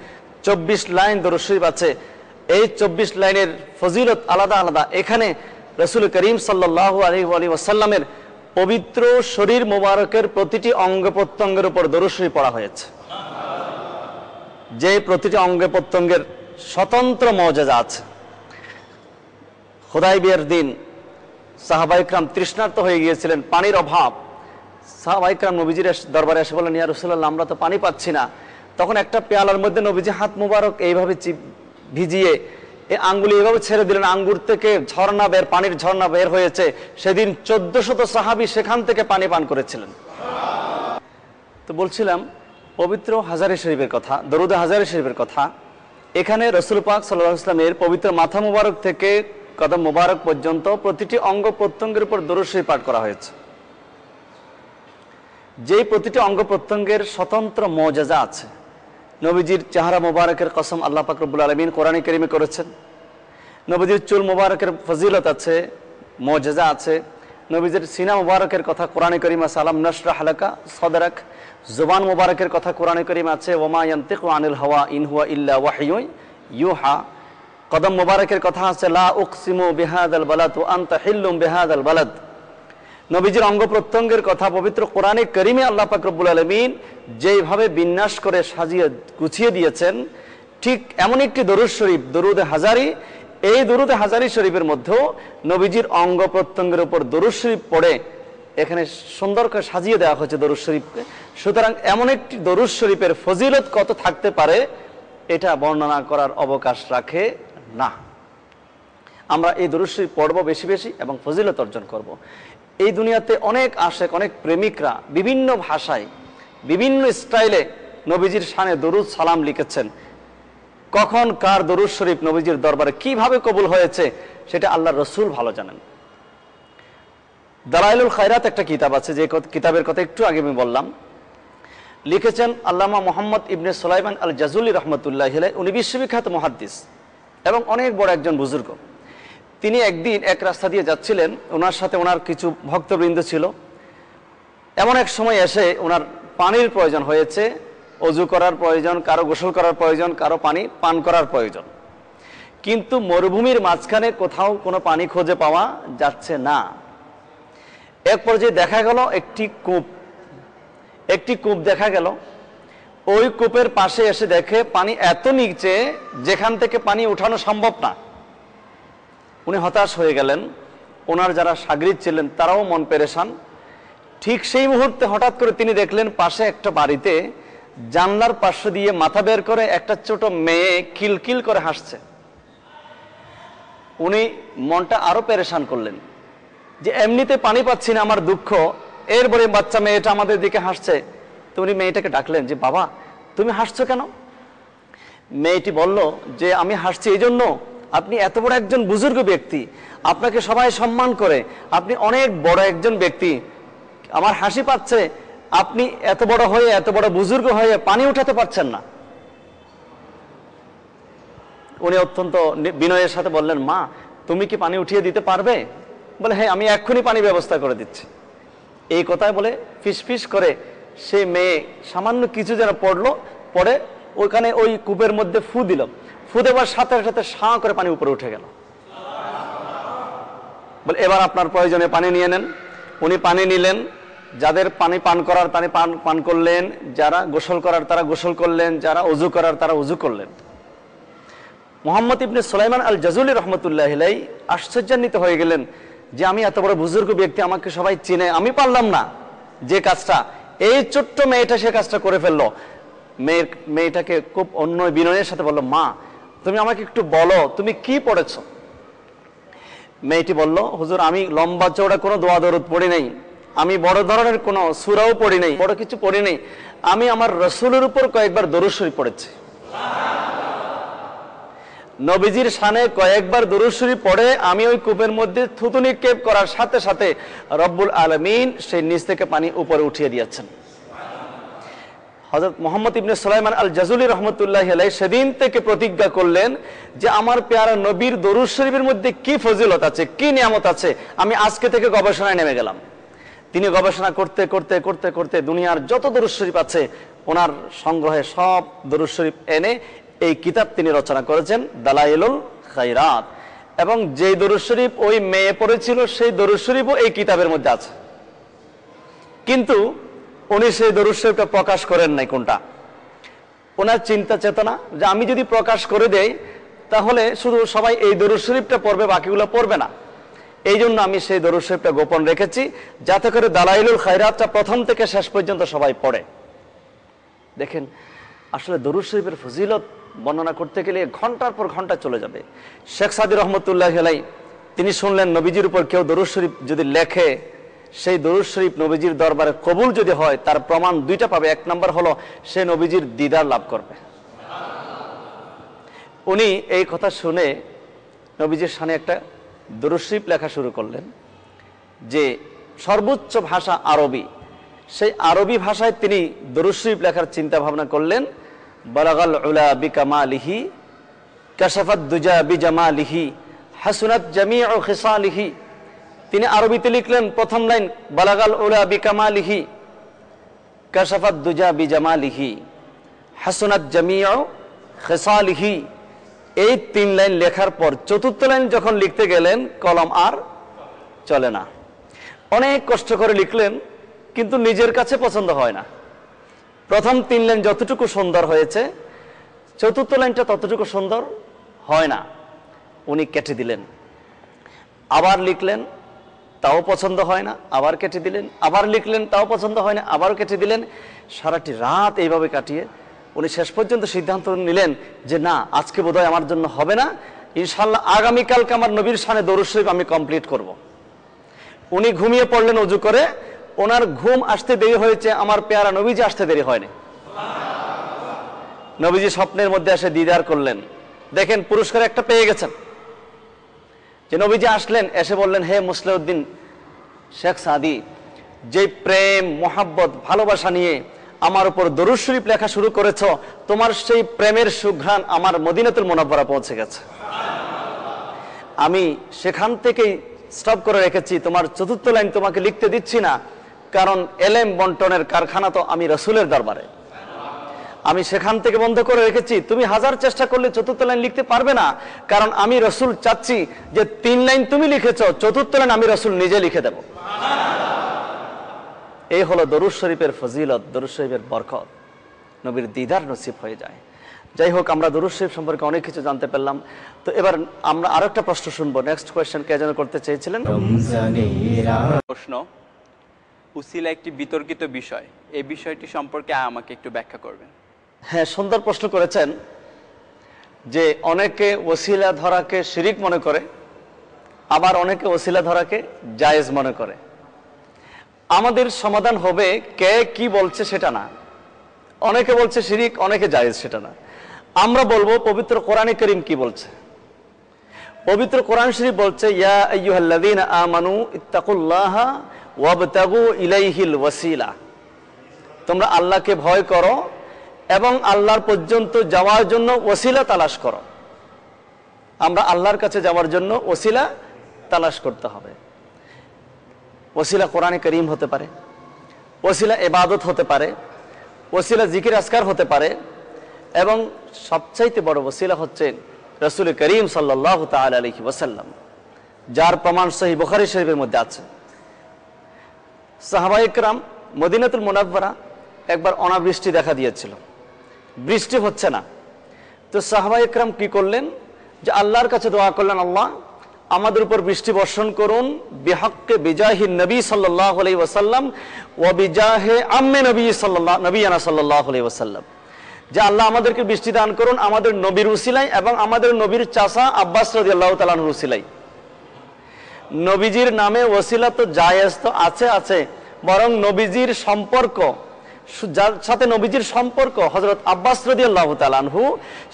24 লাইন দরুদ শরীফ আছে, এই 24 লাইনের ফজিলত আলাদা আলাদা। এখানে রাসূল করিম সাল্লাল্লাহু আলাইহি ওয়াসাল্লামের পবিত্র শরীর মোবারকের প্রতিটি অঙ্গ প্রত্যঙ্গের উপর দরুদ শরীফ পড়া হয়েছে, যে প্রতিটি অঙ্গ প্রত্যঙ্গের স্বতন্ত্র মর্যাদা আছে। হুদায়বিয়ার দিন সাহাবায়ে ইকরাম তৃষ্ণার্ত হয়ে গিয়েছিলেন, পানির অভাব। সাহাবায়ে ইকরাম নবীজির দরবারে এসে বললেন, ইয়া রাসূলুল্লাহ, আমরা তো পানি পাচ্ছি না। তখন একটা পেয়ালার মধ্যে নবীজি হাত মুবারক এইভাবে ভিজিয়ে এই আঙ্গুলি এইভাবে ছেড়ে দিলেন, আঙ্গুর থেকে ঝর্ণা পানির ঝর্ণা বের হয়েছে। সেদিন 1400 সাহাবী সেখান থেকে পানি পান করেছিলেন। তো বলছিলাম পবিত্র হাজারে শরীফের কথা, দরুদে হাজারে শরীফের কথা। এখানে রাসূল পাক সাল্লাল্লাহু আলাইহি ওয়াসাল্লামের পবিত্র মাথা মুবারক থেকে কদম মুবারক পর্যন্ত প্রতিটি অঙ্গ প্রত্যঙ্গের উপর দরুদ শরীফ পাঠ করা হয়েছে। যেই প্রতিটি অঙ্গ প্রত্যঙ্গের স্বতন্ত্র মর্যাদা আছে। নবীজির চেহারা মোবারকের কসম আল্লাহ পাক রব্বুল আলামিন কোরআনে কারীমে করেছেন। নবীজির চুল মোবারকের ফজিলত আছে, মর্যাদা আছে। নবীজির সিনা মোবারকের কথা কোরআনে কারীমে আছে, আলাম নাশরাহ লাকা সাদরাক। জুবান মোবারকের কথা কোরআনে কারীমে আছে, ওমা ইয়ানতিকু আনিল হাওয়া ইন হুয়া ইল্লা ওয়াহয়ুন ইউহা। কদম মোবারকের কথা আছে, লা উকসিমু বিহাদাল বালাদ ওয়া আনতা হিল্লুম বিহাদাল বালাদ। নবীজির অঙ্গ প্রত্যঙ্গের কথা পবিত্র কোরআনে কারীমে আল্লাহ পাক রব্বুল আলামিন যেইভাবে বিন্যাস করে সাজিয়ে গুছিয়ে দিয়েছেন, ঠিক এমন একটি দরুদ শরীফ দরুদে হাজারি। এই দরুদে হাজারি শরীফের মধ্যেও নবীজির অঙ্গ প্রত্যঙ্গের উপর দরুদ শরীফ পড়ে এখানে সুন্দর করে সাজিয়ে দেওয়া হয়েছে দরুদ শরীফকে। সুতরাং এমন একটি দরুদ শরীফের ফজিলত কত থাকতে পারে এটা বর্ণনা করার অবকাশ রাখে না। আমরা এই দরুদ শরীফ পড়ব বেশি বেশি এবং ফজিলত অর্জন করব। এই দুনিয়াতে অনেক আশেক, অনেক প্রেমিকরা বিভিন্ন ভাষায় বিভিন্ন স্টাইলে নবীজির শানে দরুদ সালাম লিখেছেন। কখন কার দরুদ শরীফ নবীজির দরবারে কিভাবে কবুল হয়েছে সেটা আল্লাহর রাসূল ভালো জানেন। দালাইলুল খায়রাত একটা কিতাব আছে, যে কিতাবের কথা একটু আগে আমি বললাম। লিখেছেন আল্লামা মুহাম্মদ ইবনে সুলাইমান আল জাজুলি রহমতুল্লাহি আলাইহি। উনি বিশ্ববিখ্যাত মুহাদ্দিস এবং অনেক বড় একজন বুজুর্গ। তিনি একদিন এক রাস্তা দিয়ে যাচ্ছিলেন, ওনার সাথে ওনার কিছু ভক্তবৃন্দ ছিল। এমন এক সময় এসে ওনার পানির প্রয়োজন হয়েছে, অজু করার প্রয়োজন, কারো গোসল করার প্রয়োজন, কারো পানি পান করার প্রয়োজন। কিন্তু মরুভূমির মাঝখানে কোথাও কোনো পানি খুঁজে পাওয়া যাচ্ছে না। এক পর্যায়ে দেখা গেল একটি কূপ দেখা গেল। ওই কূপের পাশে এসে দেখে পানি এত নিচে যেখান থেকে পানি উঠানো সম্ভব না। উনি হতাশ হয়ে গেলেন। ওনার যারা শাগরিদ ছিলেন তারাও মন পেরেশান। ঠিক সেই মুহূর্তে হঠাৎ করে তিনি দেখলেন পাশে একটা বাড়িতে জানলার পাশ দিয়ে মাথা বের করে একটা ছোট মেয়ে কিলকিল করে হাসছে। উনি মনটা আরো পেরেশান করলেন যে এমনিতে পানি পাচ্ছি না, আমার দুঃখ, এরপরে বাচ্চা মেয়েটা আমাদের দিকে হাসছে। তো উনি মেয়েটাকে ডাকলেন যে বাবা তুমি হাসছো কেন? মেয়েটি বলল যে আমি হাসছি এই জন্য, আপনি এত বড় একজন বুজুর্গ ব্যক্তি, আপনাকে সবাই সম্মান করে, আপনি অনেক বড় একজন ব্যক্তি, আমার হাসি পাচ্ছে, আপনি এত বড় হয়ে এত বড় বুজুর্গ হয়ে পানি উঠাতে পারছেন না। উনি অত্যন্ত বিনয়ের সাথে বললেন মা তুমি কি পানি উঠিয়ে দিতে পারবে? বলে হ্যাঁ আমি এক্ষুনি পানি ব্যবস্থা করে দিচ্ছি। এই কথায় বলে ফিসফিস করে সে মেয়ে সামান্য কিছু যেন পড়লো, পড়ে ওইখানে ওই কূপের মধ্যে ফু দিল। ফু দেওয়ার সাথে সাথে সাঁ করে পানি উপরে উঠে গেল। বলে এবার আপনার প্রয়োজনে পানি নিয়ে নেন। উনি পানি নিলেন, যাদের পানি পান করার পানি পান করলেন, যারা গোসল করার তারা গোসল করলেন, যারা অজু করার তারা অজু করলেন। মুহাম্মদ ইবনে সুলাইমান আল জাজুলি রহমতুল্লাহ আলাইহি আশ্চর্যান্বিত হয়ে গেলেন যে আমি এত বড় বুজুর্গ ব্যক্তি, আমাকে সবাই চিনে, আমি পারলাম না যে কাজটা, এই ছোট্ট মেয়েটা সে কাজটা করে ফেললো। মেয়েটাকে খুব অন্য বিনয়ের সাথে বললো মা তুমি আমাকে একটু বলো তুমি কি পড়েছো? মেয়েটি বলল হুজুর আমি লম্বা চওড়া কোনো দোয়া দরুদ পড়ি নাই, আমি বড় ধরনের কোনো সূরাও পড়ি নাই, বড় কিছু পড়ি নাই, আমি আমার রাসূলের উপর কয়েকবার দরুদ শরীফ পড়েছি। নবীজির শানে কয়েকবার দরুদ শরীফ পড়ে আমি ওই কূপের মধ্যে থুতু নিক্ষেপ করার সাথে সাথে রব্বুল আলামিন সেই নিচ থেকে পানি উপরে উঠিয়ে দিয়েছেন। হযরত মুহাম্মদ ইবনে সুলাইমান আল জাজুলি রহমতুল্লাহি আলাইহি সেদিন থেকে প্রতিজ্ঞা করলেন যে আমার প্যারা নবীর দরুদ শরীফের মধ্যে কি ফজিলত আছে, কি নিয়ামত আছে, আমি আজকে থেকে গবেষণায় নেমে গেলাম। তিনি গবেষণা করতে করতে করতে করতে দুনিয়ার যত দরুদ শরীফ আছে ওনার সংগ্রহে সব দরুদ শরীফ এনে এই কিতাব তিনি রচনা করেছেন দালাইলুল খায়রাত। এবং যেই দরুদ শরীফ ওই মেয়ে পড়েছিল সেই দরুদ শরীফও এই কিতাবের মধ্যে আছে, কিন্তু উনি সেই দরুদ শরীফটা প্রকাশ করেন নাই। কোনটা? ওনার চিন্তা চেতনা যে আমি যদি প্রকাশ করে দেই তাহলে শুধু সবাই এই দরুদ শরীফটা পড়বে, বাকিগুলো পড়বে না। এই জন্য আমি সেই দরুদ শরীফটা গোপন রেখেছি যাতে করে দালাইলুল খায়রাতটা প্রথম থেকে শেষ পর্যন্ত সবাই পড়ে। দেখেন আসলে দরুদ শরীফের ফজিলত বর্ণনা করতে গেলে ঘন্টার পর ঘন্টা চলে যাবে। শেখ সাদি রহমতুল্লাহি আলাইহি তিনি শুনলেন নবীজির উপর কেউ দরুদ শরীফ যদি লেখে, সেই দরুদ শরীফ নবীজির দরবারে কবুল যদি হয় তার প্রমাণ দুইটা পাবে। এক নম্বর হলো সে নবীজির দিদার লাভ করবে। উনি এই কথা শুনে নবীজির শানে একটা দরুদ শরীফ লেখা শুরু করলেন যে সর্বোচ্চ ভাষা আরবি, সেই আরবি ভাষায় তিনি দরুদ শরীফ লেখার চিন্তা ভাবনা করলেন। বালাগাল উলা বিকামালিহি কাশাফাত দুজা বিজামালিহি হাসুনাত জামিউ খিসালিহি। তিনি আরবিতে লিখলেন প্রথম লাইন বালাগাল উলা বিকামালিহি কাশাফাত দুজা বিজামালিহি হাসুনাত জামিউ খিসালিহি। এই 3 লাইন লেখার পর চতুর্থ লাইন যখন লিখতে গেলেন কলম আর চলে না। অনেক কষ্ট করে লিখলেন কিন্তু নিজের কাছে পছন্দ হয় না। প্রথম 3 লাইন যতটুকু সুন্দর হয়েছে চতুর্থ লাইনটা ততটুকু সুন্দর হয় না। উনি কেটে দিলেন, আবার লিখলেন তাও পছন্দ হয় না, আবার কেটে দিলেন, আবার লিখলেন তাও পছন্দ হয় না, আবারও কেটে দিলেন। সারাটি রাত এইভাবে কাটিয়ে উনি শেষ পর্যন্ত সিদ্ধান্ত নিলেন যে না আজকে বোধহয় আমার জন্য হবে না, ইনশাআল্লাহ আগামীকালকে আমার নবীর শানে দরুদ শরীফ আমি কমপ্লিট করব। উনি ঘুমিয়ে পড়লেন অজু করে। ওনার ঘুম আসতে দেরি হয়েছে, আমার পেয়ারা নবীজি আসতে দেরি হয়নি। নবীজি স্বপ্নের মধ্যে এসে দিদার করলেন। দেখেন পুরস্কার একটা পেয়ে গেছেন যে নবীজি আসলেন, এসে বললেন হে মুসলিউদ্দিন শেখ সাদি, যে প্রেম মোহাব্বত ভালোবাসা নিয়ে আমার উপর দরুদ শরীফ লেখা শুরু করেছো, তোমার সেই প্রেমের সুঘ্রাণ আমার মদিনাতুল মুনাওয়ারা পৌঁছে গেছে। আমি সেখান থেকেই স্টপ করে রেখেছি, তোমার চতুর্থ লাইন তোমাকে লিখতে দিচ্ছি না, কারণ এলেম বন্টনের কারখানা তো আমি রসুলের দরবারে, আমি সেখান থেকে বন্ধ করে রেখেছি। তুমি হাজার চেষ্টা করলে চতুর্থ লাইন লিখতে পারবে না, কারণ আমি রসুল চাচ্ছি যে 3 লাইন তুমি লিখেছ, চতুর্থ লাইন আমি রসুল নিজে লিখে দেব। এই হলো দরুদ শরীফের ফজিলত, দরুদ শরীফের বরকত, নবীর দিদার নসিব হয়ে যায়। যাই হোক, আমরা দরুদ শরীফ সম্পর্কে অনেক কিছু জানতে পারলাম। তো এবার আমরা আরো একটা প্রশ্ন শুনবো। নেক্সট কোয়েশ্চেন কে যেন করতে চেয়েছিলেন? প্রশ্ন, উসিলা একটি বিতর্কিত বিষয়, এই বিষয়টি সম্পর্কে আমাকে একটু ব্যাখ্যা করবেন। হ্যাঁ, সুন্দর প্রশ্ন করেছেন। যে অনেকে ওসিলা ধরাকে শিরিক মনে করে, আবার অনেকে ওসিলা ধরাকে জায়েজ মনে করে। আমাদের সমাধান হবে কে কি বলছে সেটা না, অনেকে বলছে শিরিক, অনেকে জায়েজ, সেটা না। আমরা বলবো পবিত্র কোরআনে কারীম কি বলছে। পবিত্র কোরআন শরীফ বলছে, ইয়া আইয়ুহাল্লাযীনা আমানু ইত্তাকুল্লাহা ওয়াবতাগু ইলাইহিল ওয়াসিলা, তোমরা আল্লাহকে ভয় করো এবং আল্লাহর পর্যন্ত যাওয়ার জন্য ওসিলা তালাশ করো। আমরা আল্লাহর কাছে যাওয়ার জন্য ওসিলা তালাশ করতে হবে। ওসিলা কোরআনে কারীম হতে পারে, ওসিলা ইবাদত হতে পারে, ওসিলা জিকির আজকার হতে পারে, এবং সবচাইতে বড় ওসিলা হচ্ছে রাসূল করিম সাল্লাল্লাহু তাআলা আলাইহি ওয়াসাল্লাম, যার প্রমাণ সহিহ বুখারী শরীফের মধ্যে আছে। সাহাবায়ে কেরাম মদিনাতুল মুনাওয়ারা একবার অনাবৃষ্টি দেখা দিয়েছিল, বৃষ্টি হচ্ছে না। তো সাহাবায়ে কেরাম কি করলেন, যে আল্লাহর কাছে দোয়া করলেন, আল্লাহ আমাদের উপর বৃষ্টি বর্ষণ করুন বিহাক্কে বিজাহি নবী সাল্লাল্লাহু আলাইহি ওয়াসাল্লাম ওয়া বিজাহে আম্মে নবিয়ানা সাল্লাল্লাহু আলাইহি ওয়াসাল্লাম, যে আল্লাহ আমাদেরকে বৃষ্টি দান করুন আমাদের নবীর উসিলায় এবং আমাদের নবীর চাচা আব্বাস রাদিয়াল্লাহু তাআলা আনহুর উসিলায়। নবীজির নামে ওসিলা তো জায়েজ তো আছে, বরং নবীজির সম্পর্ক, যার সাথে নবীজির সম্পর্ক হযরত আব্বাস রাদিয়াল্লাহু তাআলা আনহু,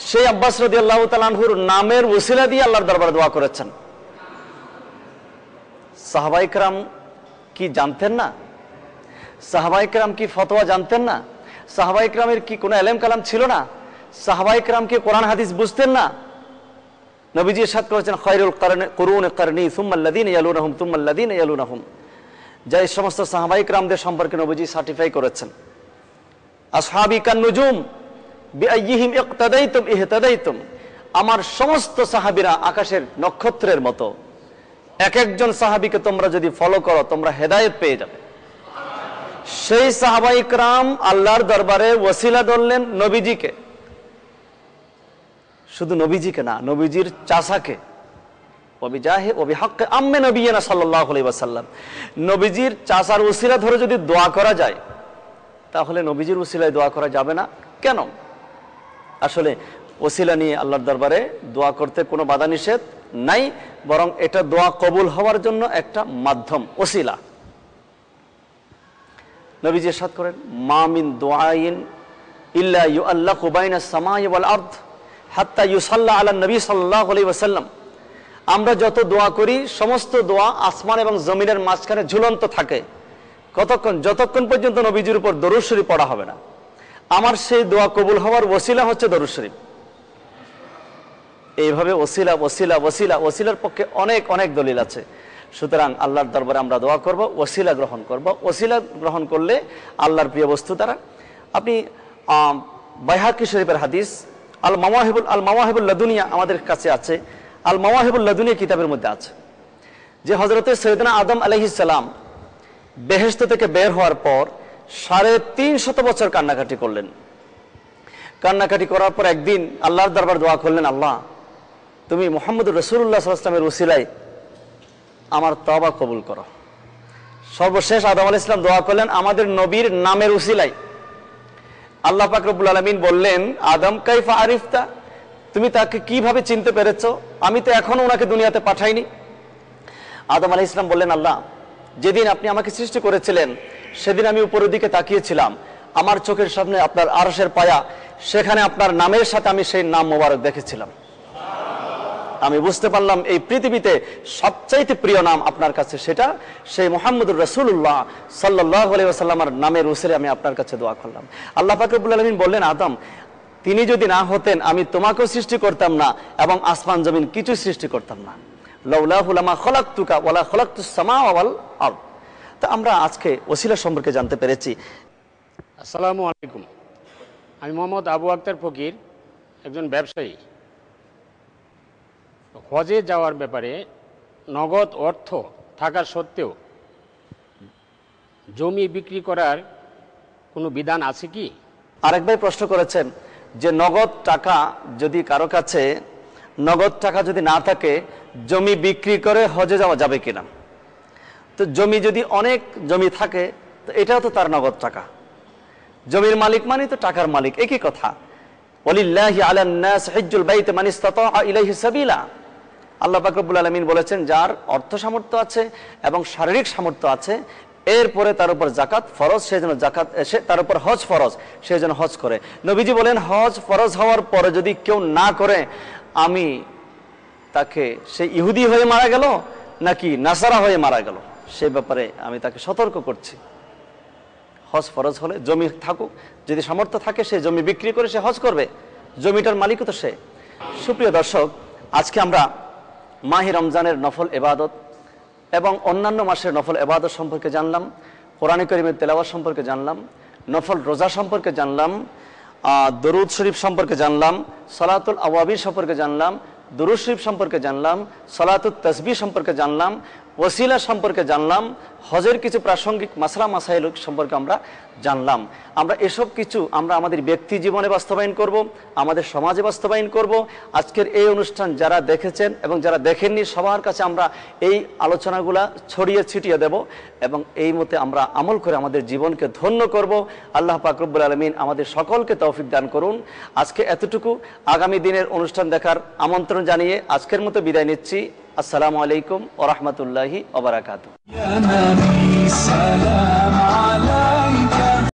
সেই আব্বাস রাদিয়াল্লাহু তাআলা আনহুর নামের ওসিলা দিয়ে আল্লাহর দরবারে দোয়া করেছেন। সাহাবায়ে কেরাম কি জানতেন না? সাহাবায়ে কেরাম কি ফতোয়া জানতেন না? সাহাবায়ে কেরামের কি কোনো ইলম কালাম ছিল না? সাহাবায়ে কেরাম কি কোরআন হাদিস বুঝতেন না? নবীজি ইরশাদ করেছেন, খায়রুল কুরুনি কারনি সুম্মা আল্লাযীনা ইয়ালুনাহুম সুম্মা আল্লাযীনা ইয়ালুনাহুম, যে এই সমস্ত সাহাবায়ে কেরামদের সম্পর্কে নবীজি সার্টিফাই করেছেন। আসহাবি কান নুজুম বিআইয়িহিম ইক্তাদাইতুম ইহতাদাইতুম, আমার সমস্ত সাহাবীরা আকাশের নক্ষত্রের মতো, এক একজন সাহাবীকে তোমরা যদি ফলো করো তোমরা হেদায়েত পেয়ে যাবে। সেই সাহাবায়ে কেরাম আল্লাহর দরবারে ওসিলা ধরলেন নবীজিকে, শুধু নবীজিকে না, নবীজির চাচাকে, ওবিজাহে ওবিহাক্কে আম্মে নবিয়ানা সাল্লাল্লাহু আলাইহি ওয়াসাল্লাম, নবীজির চাচার ওসিলা ধরে যদি দোয়া করা যায় তাহলে নবীজির ওসিলায় দোয়া করা যাবে না কেন? আসলে ওসিলা নিয়ে আল্লাহর দরবারে দোয়া করতে কোনো বাধা নিষেধ নাই, বরং এটা দোয়া কবুল হওয়ার জন্য একটা মাধ্যম, ওসিলা। নবীজি ইরশাদ করেন, মা মিন দুআইন ইল্লা ইউআল্লাকু বাইনাস সামাই ওয়াল আরদ হাত্তা ইউসাল্লা আলা নবী সাল্লাল্লাহু আলাইহি ওয়াসাল্লাম, আমরা যত দোয়া করি সমস্ত দোয়া আসমান এবং জমিনের মাঝখানে ঝুলন্ত থাকে। কতক্ষণ? যতক্ষণ পর্যন্ত নবীজির উপর দরুদ শরীফ পড়া হবে না। আমার সেই দোয়া কবুল হওয়ার ওসিলা হচ্ছে দরুদ শরীফ। এইভাবে ওসিলা ওসিলা ওসিলা, ওসিলার পক্ষে অনেক অনেক দলিল আছে। সুতরাং আল্লাহর দরবারে আমরা দোয়া করব, ওসিলা গ্রহণ করব। ওসিলা গ্রহণ করলে আল্লাহর প্রিয় বস্তু দ্বারা, আপনি বাইহাকি শরীফের হাদিস আল মাওয়াহিবুল লাদুনিয়া আমাদের কাছে আছে, আল মাওয়াহিবুল লাদুনিয়া কিতাবের মধ্যে আছে, যে হযরতে সৈয়দনা আদম আলাইহিস সালাম বেহেশত থেকে বের হওয়ার পর 350 বছর কান্নাকাটি করলেন। কান্নাকাটি করার পর একদিন আল্লাহর দরবার দোয়া করলেন, আল্লাহ তুমি মুহাম্মদুর রাসূলুল্লাহ সাল্লাল্লাহু আলাইহি ওয়াসাল্লামের ওসিলায় আমার তওবা কবুল করো। সর্বশেষ আদম আলাইহিস সালাম দোয়া করলেন আমাদের নবীর নামের ওসিলায়। আল্লাহ পাক রব্বুল আলামিন বললেন, আদম কাইফা আরিফতা, তুমি তাকে কিভাবে চিনতে পেরেছো? আমি তো এখনো ওনাকে দুনিয়াতে পাঠাইনি। আদম আলাইহিস সালাম বললেন, আল্লাহ যেদিন আপনি আমাকে সৃষ্টি করেছিলেন সেদিন আমি উপরের দিকে তাকিয়েছিলাম, আমার চোখের সামনে আপনার আরশের পায়া, সেখানে আপনার নামের সাথে আমি সেই নাম মোবারক দেখেছিলাম। আমি বুঝতে পারলাম এই পৃথিবীতে সবচাইতে প্রিয় নাম আপনার কাছে সেটা, সেই মুহাম্মদুর রাসূলুল্লাহ সাল্লাল্লাহু আলাইহি ওয়াসাল্লামের নামের উসিলায় আমি আপনার কাছে দোয়া করলাম। আল্লাহ পাক রব্বুল আলামিন বললেন, আদম তিনি যদি না হতেন আমি তোমাকেও সৃষ্টি করতাম না এবং আসমান জমিন কিছু সৃষ্টি করতাম না। লাউলাহু লামা খলাকতুকা ওয়ালা খলাকতুস সামা ওয়াল আরদ, তো আমরা আজকে ওসিলা সম্পর্কে জানতে পেরেছি। আসসালামু আলাইকুম, আমি মোহাম্মদ আবু আক্তার ফকির, একজন ব্যবসায়ী। হজে যাওয়ার ব্যাপারে নগদ অর্থ থাকা সত্ত্বেও জমি বিক্রি করার কোনো বিধান আছে কি? আরেক ভাই প্রশ্ন করেছেন যে নগদ টাকা যদি কারো কাছে নগদ টাকা যদি না থাকে জমি বিক্রি করে হজে যাওয়া যাবে কিনা। তো জমি যদি অনেক জমি থাকে তো এটাও তো তার নগদ টাকা, জমির মালিক মানে তো টাকার মালিক, একই কথা। ওয়ালিল্লাহি আলান নাস হিজ্জুল বাইত মান ইসতাতা ইলাইহি সাবিলা। আল্লাহ পাক রব্বুল আলামিন বলেছেন যার অর্থ সামর্থ্য আছে এবং শারীরিক সামর্থ্য আছে, এরপরে তার উপর জাকাত ফরজ, সেই জন্য জাকাত, তার উপর হজ ফরজ, সেই জন্য হজ করে। নবীজি বলেন হজ ফরজ হওয়ার পরে যদি কেউ না করে, আমি তাকে সে ইহুদি হয়ে মারা গেল নাকি নাসারা হয়ে মারা গেল, সে ব্যাপারে আমি তাকে সতর্ক করছি। হজ ফরজ হলে জমি থাকুক, যদি সামর্থ্য থাকে সে জমি বিক্রি করে সে হজ করবে, জমিটার মালিকও তো সে। সুপ্রিয় দর্শক, আজকে আমরা মাহে রমজানের নফল ইবাদত এবং অন্যান্য মাসের নফল ইবাদত সম্পর্কে জানলাম, কোরআন কারীমের তেলাওয়াত সম্পর্কে জানলাম, নফল রোজা সম্পর্কে জানলাম, দরুদ শরীফ সম্পর্কে জানলাম, সালাতুল আওয়াবিন সম্পর্কে জানলাম, দুরূদ শরীফ সম্পর্কে জানলাম, সালাতুত তাসবিহ সম্পর্কে জানলাম, ওসিলা সম্পর্কে জানলাম, হজের কিছু প্রাসঙ্গিক মাসলা মাসাইল সম্পর্কে আমরা জানলাম। আমরা এসব কিছু আমরা আমাদের ব্যক্তি জীবনে বাস্তবায়ন করব, আমাদের সমাজে বাস্তবায়ন করব। আজকের এই অনুষ্ঠান যারা দেখেছেন এবং যারা দেখেননি সবার কাছে আমরা এই আলোচনাগুলা ছড়িয়ে ছিটিয়ে দেব এবং এই মতে আমরা আমল করে আমাদের জীবনকে ধন্য করব। আল্লাহ পাক রব্বুল আলামিন আমাদের সকলকে তৌফিক দান করুন। আজকে এতটুকু, আগামী দিনের অনুষ্ঠান দেখার আমন্ত্রণ জানিয়ে আজকের মতো বিদায় নিচ্ছি। আসসালামু আলাইকুম ওয়া রাহমাতুল্লাহি ওয়া বারাকাতুহু।